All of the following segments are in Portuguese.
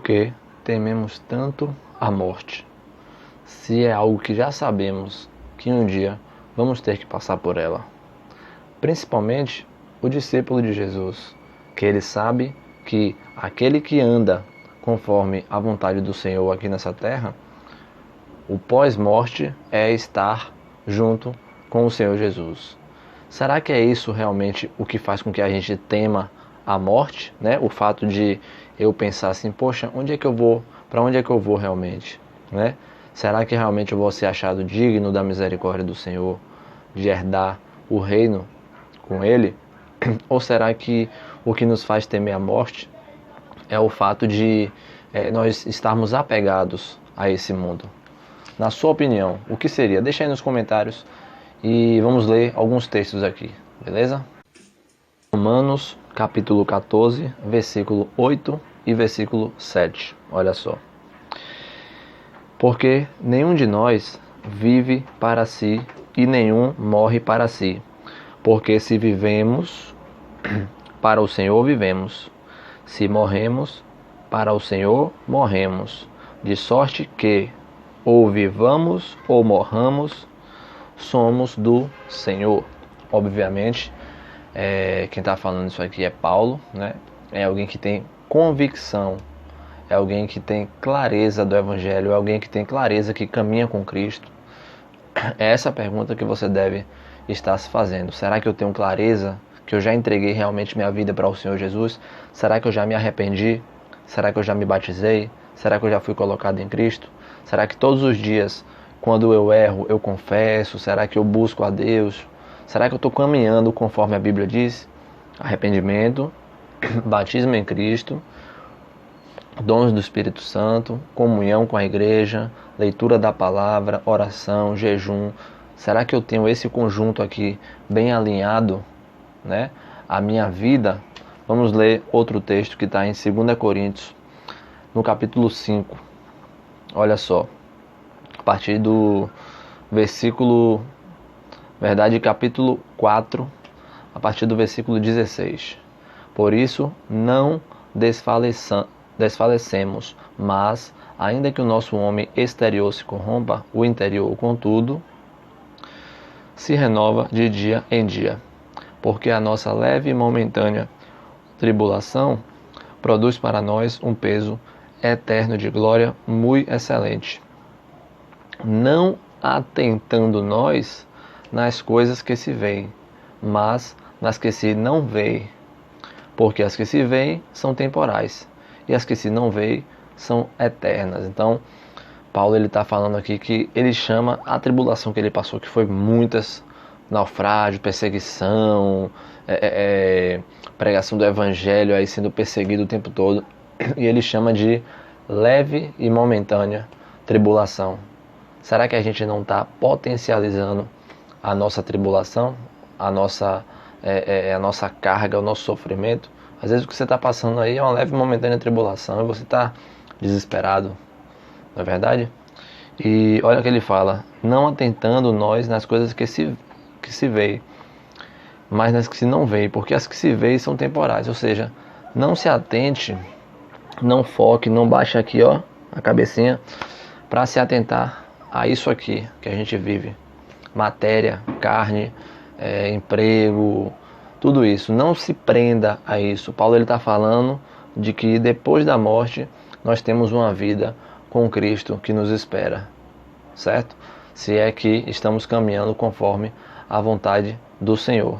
que tememos tanto a morte, se é algo que já sabemos que um dia vamos ter que passar por ela? Principalmente o discípulo de Jesus, que ele sabe que aquele que anda conforme a vontade do Senhor aqui nessa terra, o pós-morte é estar junto com o Senhor Jesus. Será que é isso realmente o que faz com que a gente tema a morte, né? O fato de eu pensar assim, poxa, onde é que eu vou? Para onde é que eu vou realmente, né? Será que realmente eu vou ser achado digno da misericórdia do Senhor, de herdar o reino com Ele? Ou será que o que nos faz temer a morte é o fato de nós estarmos apegados a esse mundo? Na sua opinião, o que seria? Deixa aí nos comentários e vamos ler alguns textos aqui, beleza? Romanos, capítulo 14, versículo 8 e versículo 7. Olha só. Porque nenhum de nós vive para si e nenhum morre para si. Porque se vivemos, para o Senhor vivemos. Se morremos, para o Senhor morremos. De sorte que, ou vivamos ou morramos, somos do Senhor. Obviamente, quem está falando isso aqui é Paulo, né? É alguém que tem convicção, é alguém que tem clareza do Evangelho, é alguém que tem clareza que caminha com Cristo. É essa a pergunta que você deve estar se fazendo. Será que eu tenho clareza que eu já entreguei realmente minha vida para o Senhor Jesus? Será que eu já me arrependi? Será que eu já me batizei? Será que eu já fui colocado em Cristo? Será que todos os dias, quando eu erro, eu confesso? Será que eu busco a Deus? Será que eu estou caminhando conforme a Bíblia diz? Arrependimento, batismo em Cristo, dons do Espírito Santo, comunhão com a igreja, leitura da palavra, oração, jejum. Será que eu tenho esse conjunto aqui bem alinhado, né? A minha vida? Vamos ler outro texto que está em 2 Coríntios, no capítulo 5. Olha só, a partir do versículo, capítulo 4, a partir do versículo 16. Por isso, não desfalecemos, mas, ainda que o nosso homem exterior se corrompa, o interior, contudo, se renova de dia em dia. Porque a nossa leve e momentânea tribulação produz para nós um peso eterno de glória muito excelente. Não atentando nós nas coisas que se veem, mas nas que se não veem. Porque as que se veem são temporais, e as que se não veem são eternas. Então, Paulo está falando aqui que ele chama a tribulação que ele passou, que foi muitas, naufrágio, perseguição, pregação do evangelho, aí sendo perseguido o tempo todo, e ele chama de leve e momentânea tribulação. Será que a gente não está potencializando a nossa tribulação, a nossa carga, o nosso sofrimento? Às vezes o que você está passando aí é uma leve e momentânea tribulação e você está desesperado, não é verdade? E olha o que ele fala: não atentando nós nas coisas que se veem, mas nas que se não veem, porque as que se veem são temporais. Ou seja, não se atente, não foque, não baixe aqui a cabecinha para se atentar a isso aqui que a gente vive: matéria, carne, emprego, tudo isso. Não se prenda a isso. Paulo está falando de que depois da morte nós temos uma vida com Cristo que nos espera, certo? Se é que estamos caminhando conforme a vontade do Senhor.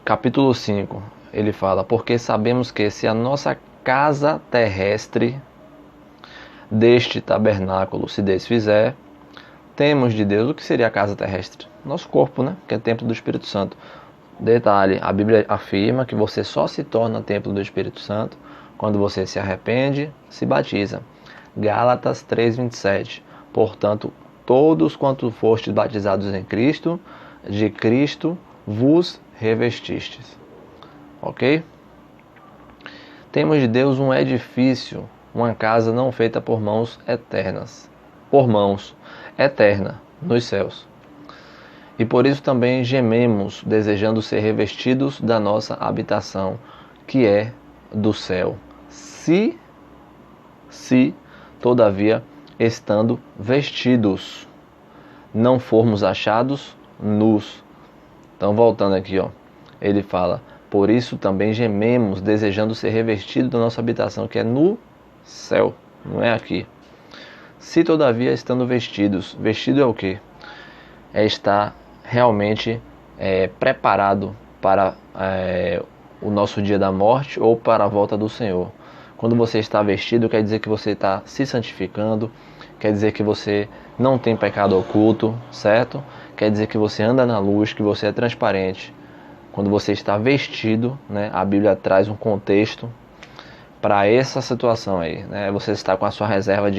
Capítulo 5, ele fala: porque sabemos que se a nossa casa terrestre deste tabernáculo se desfizer, temos de Deus. O que seria a casa terrestre? Nosso corpo, né? Que é templo do Espírito Santo. Detalhe, a Bíblia afirma que você só se torna templo do Espírito Santo quando você se arrepende, se batiza. Gálatas 3:27. Portanto, todos quanto fostes batizados em Cristo, de Cristo vos revestistes. Ok? Temos de Deus um edifício, uma casa não feita por mãos eternas. Por mãos, eterna, nos céus. E por isso também gememos, desejando ser revestidos da nossa habitação, que é do céu. se todavia, estando vestidos, não formos achados nus. Então, voltando aqui, ele fala: por isso também gememos, desejando ser revestidos da nossa habitação, que é no céu, não é aqui. Se todavia estando vestidos, vestido é o quê? É estar realmente preparado para o nosso dia da morte ou para a volta do Senhor. Quando você está vestido, quer dizer que você está se santificando, quer dizer que você não tem pecado oculto, certo? Quer dizer que você anda na luz, que você é transparente. Quando você está vestido, né, a Bíblia traz um contexto para essa situação aí, né? Você está com a sua reserva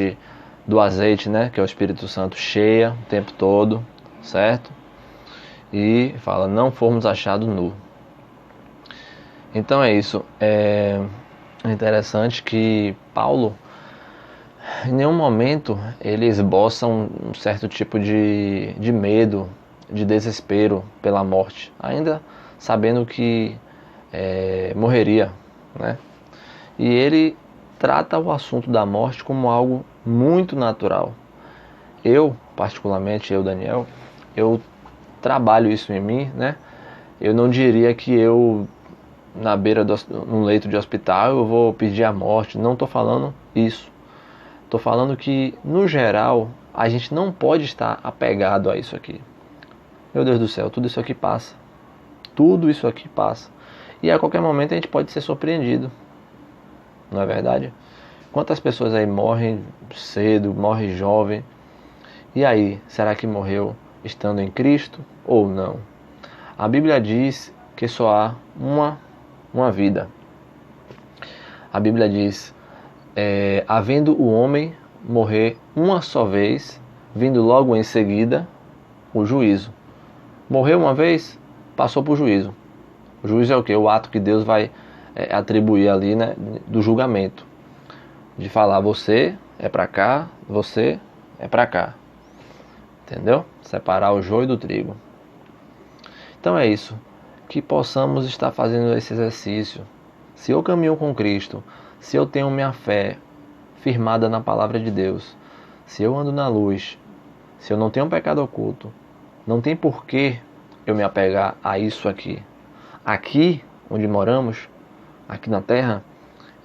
do azeite, né, que é o Espírito Santo, cheia o tempo todo, certo? E fala: não formos achados nu. Então é isso. É interessante que Paulo, em nenhum momento, ele esboça um certo tipo de medo, de desespero pela morte, ainda sabendo que morreria, né? E ele trata o assunto da morte como algo muito natural. Eu, particularmente, Daniel, eu trabalho isso em mim, né? Eu não diria que eu, na beira num leito de hospital, eu vou pedir a morte. Não estou falando isso. Estou falando que, no geral, a gente não pode estar apegado a isso aqui. Meu Deus do céu, tudo isso aqui passa. Tudo isso aqui passa. E a qualquer momento a gente pode ser surpreendido. Não é verdade? Quantas pessoas aí morrem cedo, morrem jovem? E aí, será que morreu estando em Cristo ou não? A Bíblia diz que só há uma vida. A Bíblia diz: havendo o homem morrer uma só vez, vindo logo em seguida o juízo. Morreu uma vez, passou para o juízo. O juízo é o quê? O ato que Deus vai atribuir ali, né, do julgamento. De falar: você é para cá, você é para cá. Entendeu? Separar o joio do trigo. Então é isso. Que possamos estar fazendo esse exercício. Se eu caminho com Cristo, se eu tenho minha fé firmada na palavra de Deus, se eu ando na luz, se eu não tenho pecado oculto, não tem porquê eu me apegar a isso aqui. Aqui onde moramos, aqui na Terra,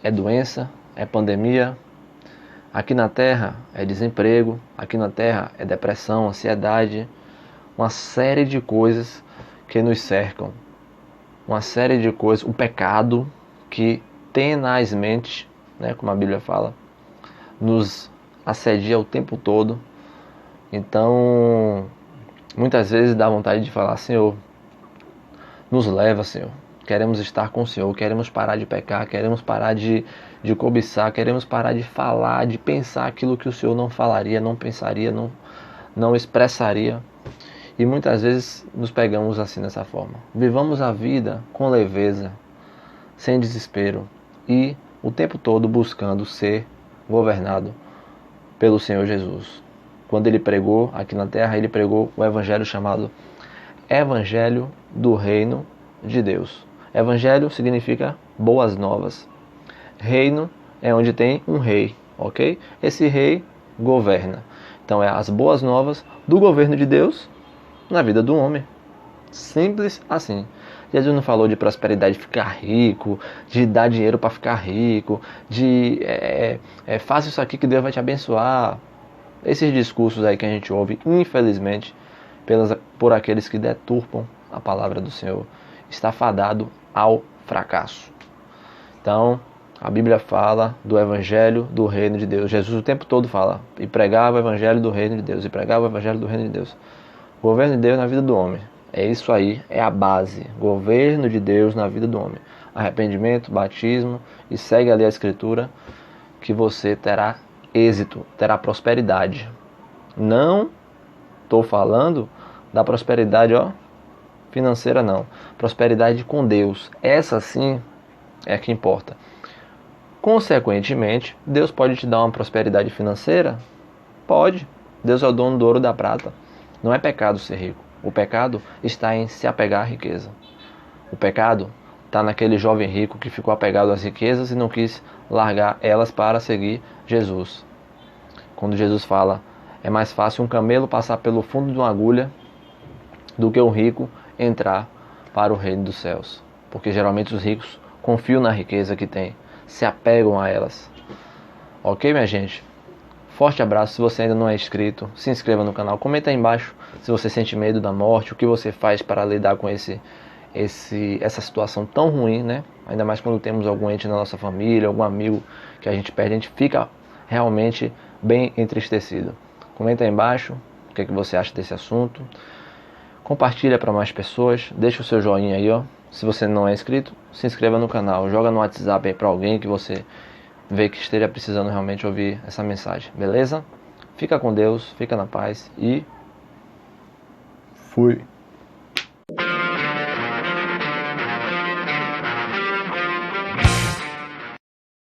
é doença, é pandemia. Aqui na Terra é desemprego, aqui na Terra é depressão, ansiedade, uma série de coisas que nos cercam. Uma série de coisas, o pecado que tenazmente, né, como a Bíblia fala, nos assedia o tempo todo. Então, muitas vezes dá vontade de falar: Senhor, nos leva, Senhor. Queremos estar com o Senhor, queremos parar de pecar, queremos parar de cobiçar, queremos parar de falar, de pensar aquilo que o Senhor não falaria, não pensaria, não expressaria. E muitas vezes nos pegamos assim dessa forma. Vivamos a vida com leveza, sem desespero e o tempo todo buscando ser governado pelo Senhor Jesus. Quando ele pregou aqui na terra, ele pregou o evangelho chamado Evangelho do Reino de Deus. Evangelho significa boas novas. Reino é onde tem um rei, ok? Esse rei governa. Então é as boas novas do governo de Deus na vida do homem. Simples assim. Jesus não falou de prosperidade, de ficar rico, de dar dinheiro para ficar rico, de faça isso aqui que Deus vai te abençoar. Esses discursos aí que a gente ouve, infelizmente, por aqueles que deturpam a palavra do Senhor, está fadado ao fracasso. Então, a Bíblia fala do Evangelho do Reino de Deus. Jesus o tempo todo fala: e pregava o Evangelho do Reino de Deus, e pregava o Evangelho do Reino de Deus. O governo de Deus na vida do homem. É isso aí, é a base. Governo de Deus na vida do homem. Arrependimento, batismo, e segue ali a Escritura, que você terá êxito, terá prosperidade. Não estou falando da prosperidade financeira, não. Prosperidade com Deus. Essa sim é a que importa. Consequentemente, Deus pode te dar uma prosperidade financeira? Pode. Deus é o dono do ouro e da prata. Não é pecado ser rico. O pecado está em se apegar à riqueza. O pecado está naquele jovem rico que ficou apegado às riquezas e não quis largar elas para seguir Jesus. Quando Jesus fala, é mais fácil um camelo passar pelo fundo de uma agulha do que um rico entrar para o reino dos céus. Porque geralmente os ricos confiam na riqueza que têm, se apegam a elas. Ok, minha gente? Forte abraço. Se você ainda não é inscrito, se inscreva no canal. Comenta aí embaixo se você sente medo da morte, o que você faz para lidar com essa situação tão ruim, né? Ainda mais quando temos algum ente na nossa família, algum amigo que a gente perde, a gente fica realmente bem entristecido. Comenta aí embaixo o que você acha desse assunto. Compartilha para mais pessoas, deixa o seu joinha aí, ó. Se você não é inscrito, se inscreva no canal, joga no WhatsApp aí para alguém que você vê que esteja precisando realmente ouvir essa mensagem, beleza? Fica com Deus, fica na paz e fui!